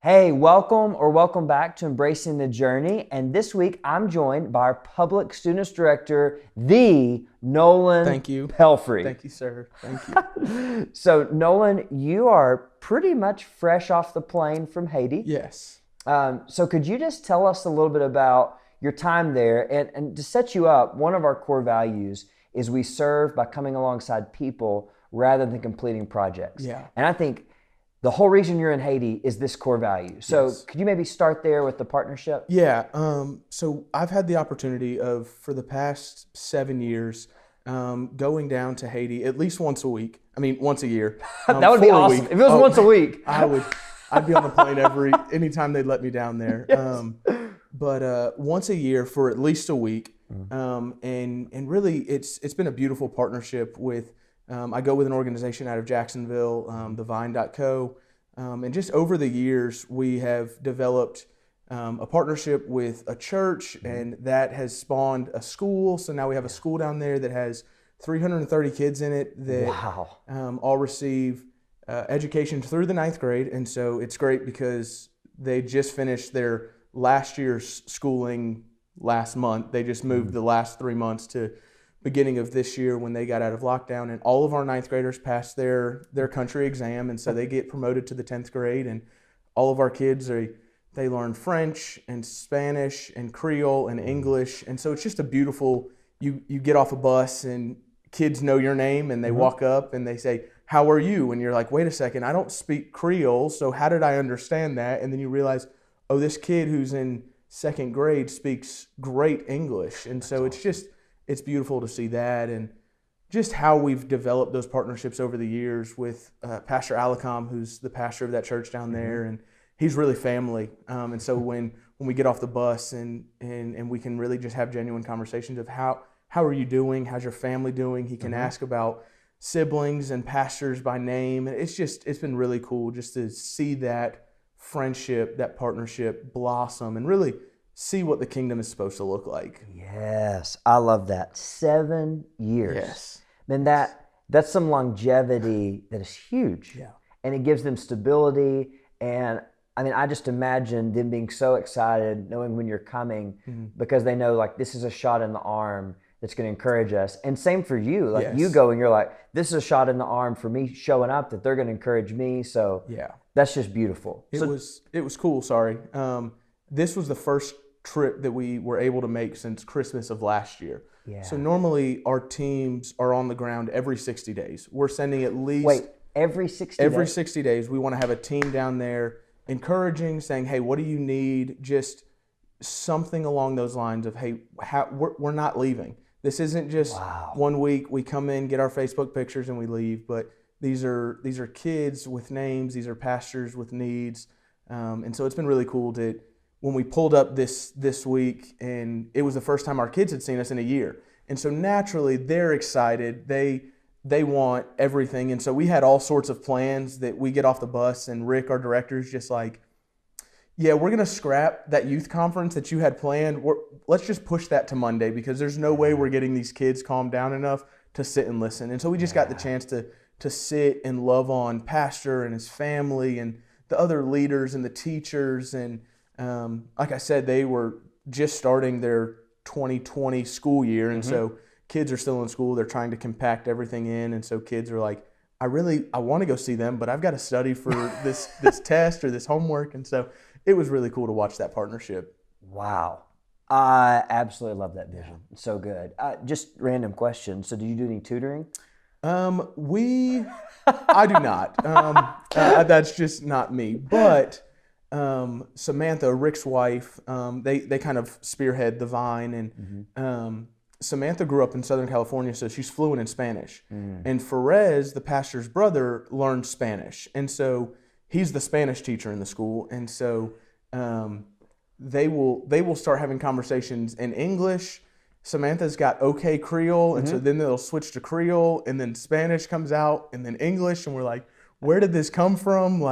Hey, welcome back to Embracing the Journey. And this week I'm joined by our Public Students Director, the Nolan Thank you. Pelfrey. Thank you, sir. Thank you. So, Nolan, you are pretty much fresh off the plane from Haiti. Yes. So could you just tell us a little bit about your time there? And to set you up, one of our core values is we serve by coming alongside people rather than completing projects. Yeah. And I think the whole reason you're in Haiti is this core value. So Yes. could you maybe start there with the partnership? Yeah. So I've had the opportunity of, for the past 7 years, going down to Haiti at least once a week. I mean, once a year. That would be for a awesome. week. If it was once a week. I'd be on the plane anytime they'd let me down there. Yes. But once a year for at least a week. And really it's been a beautiful partnership with, I go with an organization out of Jacksonville, the Vine.co. And just over the years, we have developed a partnership with a church, and that has spawned a school. So now we have a school down there that has 330 kids in it that Wow. all receive education through the ninth grade. And so it's great because they just finished their last year's schooling last month. They just moved the last 3 months to beginning of this year when they got out of lockdown, and all of our ninth graders passed their country exam, and so they get promoted to the 10th grade, and all of our kids they learn French and Spanish and Creole and English. And so it's just a beautiful, you get off a bus and kids know your name, and they walk up and they say, "How are you?" And you're like, "Wait a second, I don't speak Creole, so how did I understand that?" And then you realize, oh, this kid who's in second grade speaks great English. And so it's beautiful to see that, and just how we've developed those partnerships over the years with Pastor Alicom, who's the pastor of that church down there, and he's really family. And so when we get off the bus and we can really just have genuine conversations of how are you doing? How's your family doing? He can ask about siblings and pastors by name. And it's been really cool just to see that friendship, that partnership blossom, and really see what the kingdom is supposed to look like. Yes, I love that. 7 years. Yes. Man, that's some longevity that is huge. Yeah. And it gives them stability. And I mean, I just imagine them being so excited knowing when you're coming because they know like this is a shot in the arm that's going to encourage us. And same for you. Like Yes. you go and you're like, this is a shot in the arm for me showing up that they're going to encourage me. So Yeah. that's just beautiful. It was cool. Sorry. This was the first trip that we were able to make since Christmas of last year. Yeah. So normally our teams are on the ground every 60 days. We're sending at least Wait, every 60 every days? 60 days. We want to have a team down there encouraging, saying, "Hey, what do you need?" Just something along those lines of, "Hey, we're not leaving. This isn't just Wow. 1 week. We come in, get our Facebook pictures, and we leave." But these are kids with names. These are pastors with needs, and so it's been really cool to. When we pulled up this week, and it was the first time our kids had seen us in a year. And so naturally they're excited. They want everything. And so we had all sorts of plans that we get off the bus, and Rick, our director, is just like, "Yeah, we're going to scrap that youth conference that you had planned. Let's just push that to Monday because there's no way we're getting these kids calmed down enough to sit and listen." And so we just got the chance to sit and love on Pastor and his family and the other leaders and the teachers. And like I said, they were just starting their 2020 school year, and so kids are still in school. They're trying to compact everything in, and so kids are like, I want to go see them, but I've got to study for this test or this homework. And so it was really cool to watch that partnership. Wow. I absolutely love that vision. It's so good. Just random question. So do you do any tutoring? I do not. That's just not me. But Samantha, Rick's wife, they kind of spearhead the Vine, and Samantha grew up in Southern California, so she's fluent in Spanish. And Ferez, the pastor's brother, learned Spanish, and so he's the Spanish teacher in the school. And so they will start having conversations in English. Samantha's got okay Creole, and so then they'll switch to Creole, and then Spanish comes out, and then English, and we're like, where did this come from?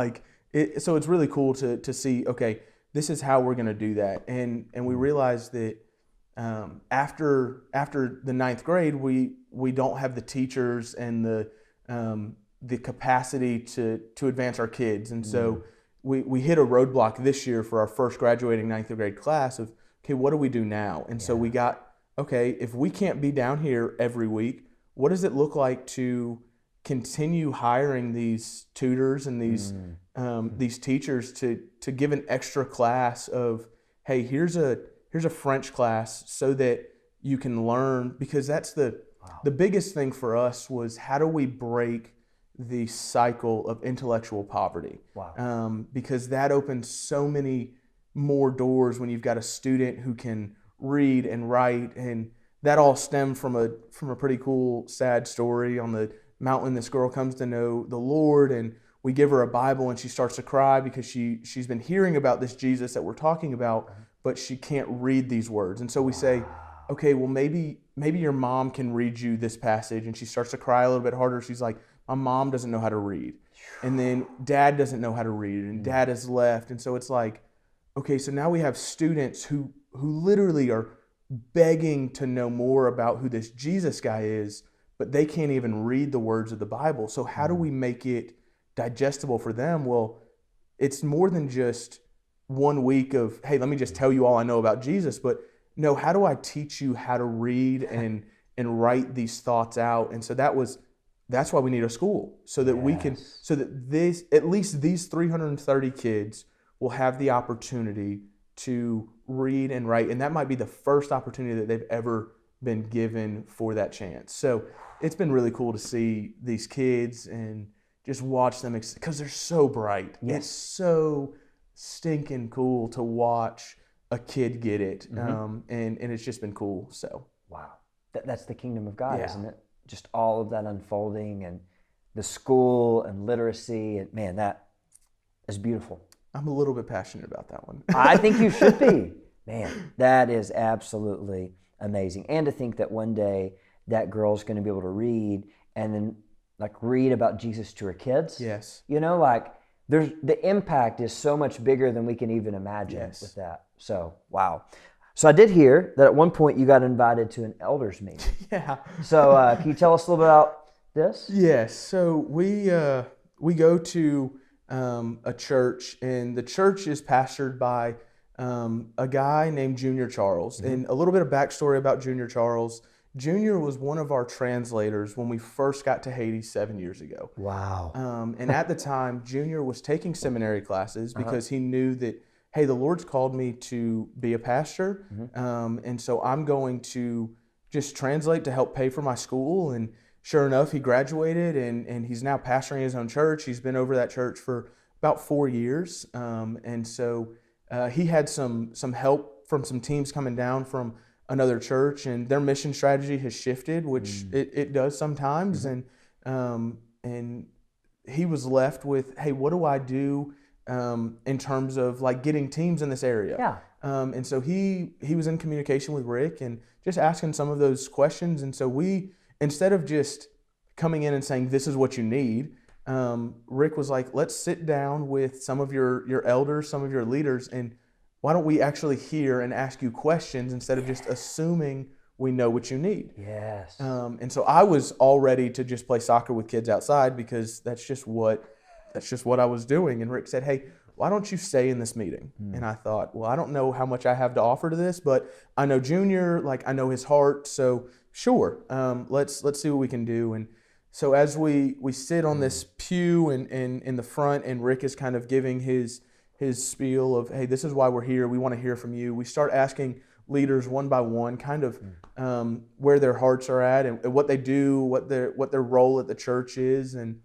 So it's really cool to see, okay, this is how we're going to do that. And we realized that after the ninth grade, we don't have the teachers and the capacity to advance our kids. And so we hit a roadblock this year for our first graduating ninth grade class of, okay, what do we do now? And so we got, okay, if we can't be down here every week, what does it look like to continue hiring these tutors and these teachers to give an extra class of, hey, here's a French class so that you can learn, because that's the biggest thing for us was, how do we break the cycle of intellectual poverty? Because that opens so many more doors when you've got a student who can read and write, and that all stemmed from a pretty cool, sad story on the mountain. This girl comes to know the Lord, and we give her a Bible, and she starts to cry because she's been hearing about this Jesus that we're talking about, but she can't read these words. And so we say, okay, well, maybe your mom can read you this passage. And she starts to cry a little bit harder. She's like, my mom doesn't know how to read. And then dad doesn't know how to read, and dad has left. And so it's like, okay, so now we have students who literally are begging to know more about who this Jesus guy is, but they can't even read the words of the Bible. So how do we make it digestible for them? Well, it's more than just 1 week of, hey, let me just tell you all I know about Jesus, but no, how do I teach you how to read and write these thoughts out? And so that's why we need a school, so that we can, so that this, at least these 330 kids will have the opportunity to read and write. And that might be the first opportunity that they've ever been given for that chance. So it's been really cool to see these kids and just watch them, because they're so bright. It's so stinking cool to watch a kid get it. And it's just been cool. So wow, that's the kingdom of God, isn't it? Just all of that unfolding, and the school and literacy, and man, that is beautiful. I'm a little bit passionate about that one. I think you should be. Man, that is absolutely amazing. And to think that one day that girl's going to be able to read, and then like read about Jesus to her kids. Yes. You know, like the impact is so much bigger than we can even imagine with that. So, wow. So I did hear that at one point you got invited to an elders meeting. Yeah. So can you tell us a little bit about this? Yes. So we go to a church, and the church is pastored by a guy named Junior Charles. And a little bit of backstory about Junior Charles. Junior was one of our translators when we first got to Haiti 7 years ago. Wow. And at the time, Junior was taking seminary classes because he knew that, hey, the Lord's called me to be a pastor, and so I'm going to just translate to help pay for my school. And sure enough, he graduated, and he's now pastoring his own church. He's been over that church for about 4 years, and so he had some help from some teams coming down from another church, and their mission strategy has shifted, which it does sometimes, and he was left with, hey, what do I do in terms of like getting teams in this area? Yeah. And so he was in communication with Rick and just asking some of those questions. And so we, instead of just coming in and saying, this is what you need, Rick was like, let's sit down with some of your elders, some of your leaders, and why don't we actually hear and ask you questions instead of just assuming we know what you need? Yes. And so I was all ready to just play soccer with kids outside, because that's just what I was doing. And Rick said, hey, why don't you stay in this meeting? And I thought, well, I don't know how much I have to offer to this, but I know Junior, like I know his heart, so sure, let's see what we can do. And so as we sit on this pew and in the front, and Rick is kind of giving his spiel of, hey, this is why we're here. We want to hear from you. We start asking leaders one by one, kind of where their hearts are at and what they do, what their role at the church is. And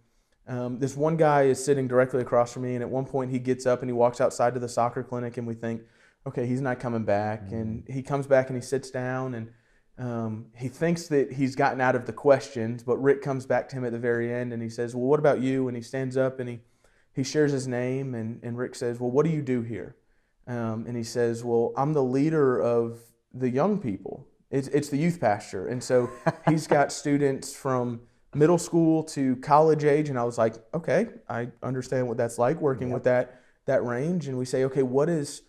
this one guy is sitting directly across from me, and at one point he gets up and he walks outside to the soccer clinic, and we think, okay, he's not coming back. And he comes back and he sits down, and he thinks that he's gotten out of the questions, but Rick comes back to him at the very end, and he says, well, what about you? And he stands up and he shares his name, and Rick says, well, what do you do here? And he says, well, I'm the leader of the young people. It's the youth pastor. And so he's got students from middle school to college age. And I was like, okay, I understand what that's like, working with that range. And we say, okay, what is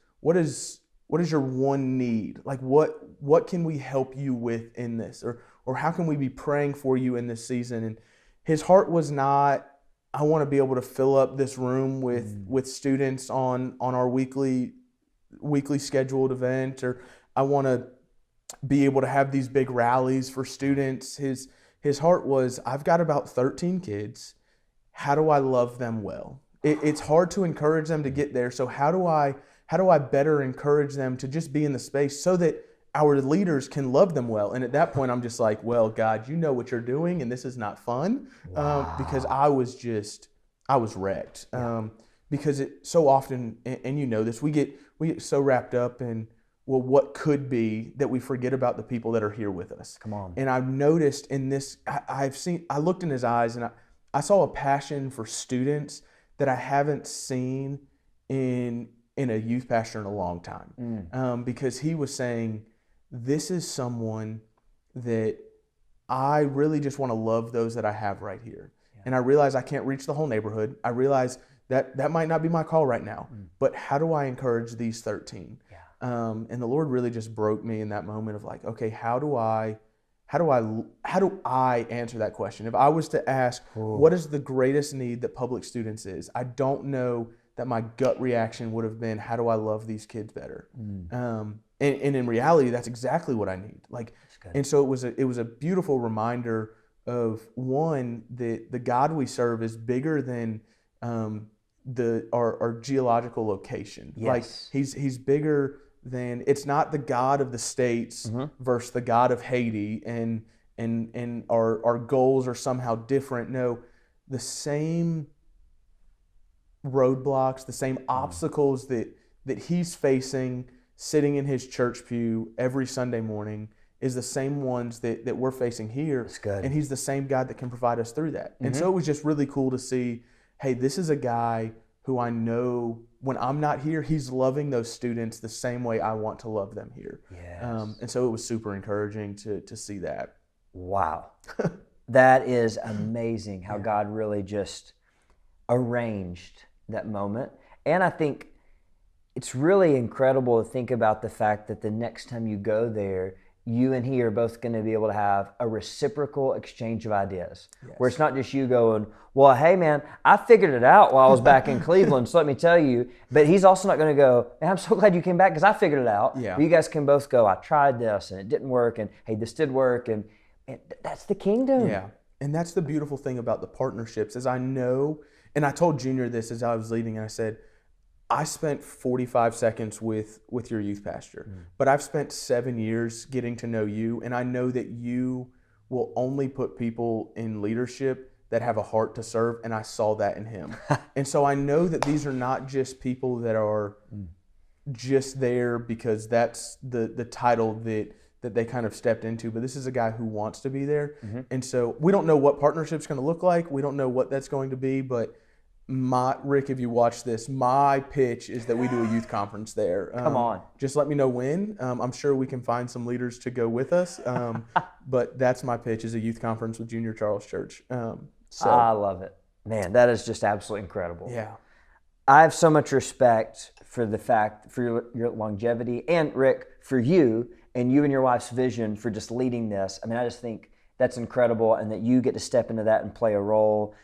your one need? Like what can we help you with in this? Or how can we be praying for you in this season? And his heart was not, I want to be able to fill up this room with students on our weekly scheduled event, or I want to be able to have these big rallies for students. His heart was, I've got about 13 kids. How do I love them well? It's hard to encourage them to get there. So how do I better encourage them to just be in the space so that our leaders can love them well? And at that point, I'm just like, well, God, you know what you're doing, and this is not fun. Because I was wrecked. Because it so often, and you know this, we get so wrapped up in, well, what could be, that we forget about the people that are here with us. Come on. And I've noticed in this, I looked in his eyes, and I saw a passion for students that I haven't seen in a youth pastor in a long time. Because he was saying, this is someone that I really just want to love those that I have right here. Yeah. And I realize I can't reach the whole neighborhood. I realize that might not be my call right now, but how do I encourage these 13? Yeah. And the Lord really just broke me in that moment of like, okay, how do I answer that question? If I was to ask, what is the greatest need that public students is? I don't know that my gut reaction would have been, how do I love these kids better? And in reality, that's exactly what I need. Like, and so it was a beautiful reminder of, one, that the God we serve is bigger than our geological location. Yes. Like he's bigger than, it's not the God of the States versus the God of Haiti, and our goals are somehow different. No, the same roadblocks, the same obstacles that he's facing sitting in his church pew every Sunday morning is the same ones that we're facing here. That's good. And he's the same God that can provide us through that. And so it was just really cool to see, hey, this is a guy who I know when I'm not here, he's loving those students the same way I want to love them here. Yes. And so it was super encouraging to see that. Wow. That is amazing how God really just arranged that moment. And I think it's really incredible to think about the fact that the next time you go there, you and he are both going to be able to have a reciprocal exchange of ideas. Yes. Where it's not just you going, well, hey, man, I figured it out while I was back in Cleveland, so let me tell you. But he's also not going to go, man, I'm so glad you came back because I figured it out. Yeah. But you guys can both go, I tried this and it didn't work, and hey, this did work. And that's the kingdom. Yeah. And that's the beautiful thing about the partnerships is I know, and I told Junior this as I was leaving, and I said, I spent 45 seconds with your youth pastor, but I've spent 7 years getting to know you, and I know that you will only put people in leadership that have a heart to serve, and I saw that in him. And so I know that these are not just people that are just there because that's the title that they kind of stepped into, but this is a guy who wants to be there. And so we don't know what partnership's going to look like. We don't know what that's going to be, but Rick, if you watch this, my pitch is that we do a youth conference there. Come on. Just let me know when. I'm sure we can find some leaders to go with us. But that's my pitch, is a youth conference with Junior Charles Church. So I love it. Man, that is just absolutely incredible. Yeah. I have so much respect for the fact, for your longevity, and Rick, for you and your wife's vision for just leading this. I mean, I just think that's incredible, and that you get to step into that and play a role.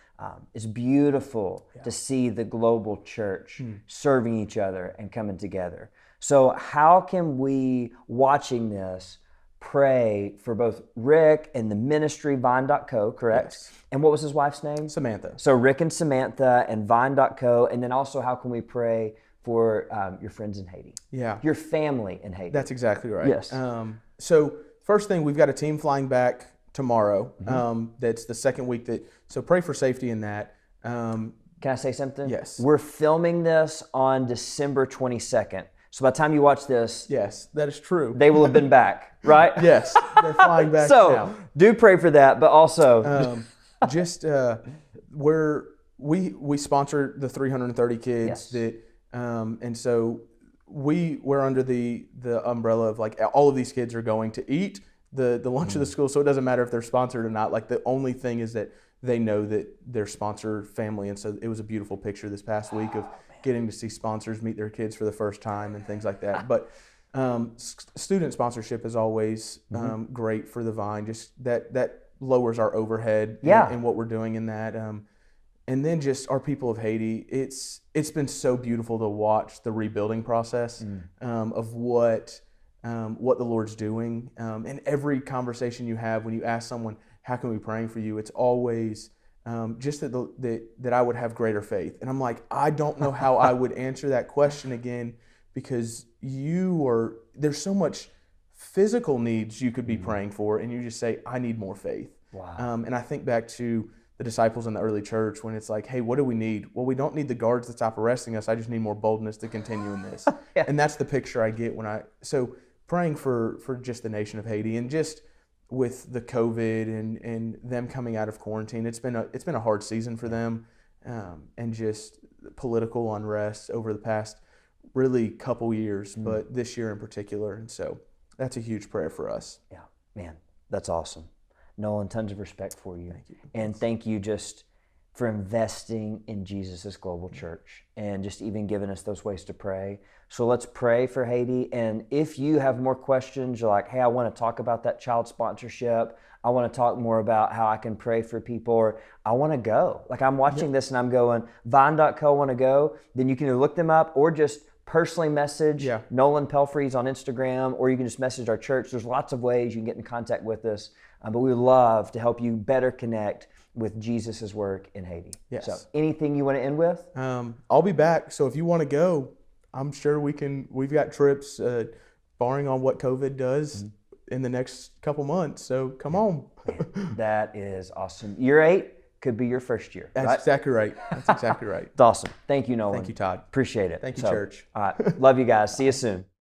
It's beautiful to see the global church serving each other and coming together. So how can we, watching this, pray for both Rick and the ministry, Vine.co, correct? Yes. And what was his wife's name? Samantha. So Rick and Samantha and Vine.co. And then also, how can we pray for your friends in Haiti? Yeah. Your family in Haiti. That's exactly right. Yes. So first thing, we've got a team flying back tomorrow. That's the second week so pray for safety in that. Can I say something? Yes. We're filming this on December 22nd. So by the time you watch this, yes, that is true. They will have been back, right? Yes, they're flying back so now. Do pray for that, but also we sponsor the 330 kids that, and so we're under the umbrella of like all of these kids are going to eat the lunch of the school, so it doesn't matter if they're sponsored or not. Like the only thing is that they know that they're sponsor family, and so it was a beautiful picture this past week of getting to see sponsors meet their kids for the first time and things like that. But student sponsorship is always great for the Vine. Just that lowers our overhead in what we're doing in that. And And then just our people of Haiti, it's been so beautiful to watch the rebuilding process of what the Lord's doing. And every conversation you have, when you ask someone, how can we be praying for you? It's always just that I would have greater faith. And I'm like, I don't know how I would answer that question again, because there's so much physical needs you could be praying for, and you just say, I need more faith. Wow. And I think back to the disciples in the early church when it's like, hey, what do we need? Well, we don't need the guards to stop arresting us. I just need more boldness to continue in this. Yeah. And that's the picture I get so praying for just the nation of Haiti, and just with the COVID and them coming out of quarantine, it's been a hard season for them, and just political unrest over the past really couple years, but this year in particular. And so that's a huge prayer for us. Yeah, man, that's awesome. Nolan, tons of respect for you. Thank you. And thank you just for investing in Jesus' global church and just even giving us those ways to pray. So let's pray for Haiti. And if you have more questions, you're like, hey, I want to talk about that child sponsorship. I want to talk more about how I can pray for people, or I want to go. Like, I'm watching this and I'm going, Vine.co, I want to go. Then you can either look them up or just personally message Nolan Pelfrey's on Instagram, or you can just message our church. There's lots of ways you can get in contact with us, but we would love to help you better connect with Jesus' work in Haiti. Yes. So anything you want to end with? I'll be back. So if you want to go, I'm sure we've got trips, barring on what COVID does in the next couple months. So come on. Man, that is awesome. Year 8 could be your first year. That's right? exactly right. That's exactly right. It's awesome. Thank you, Nolan. Thank you, Todd. Appreciate it. Thank you, church. All right. Love you guys. See you soon.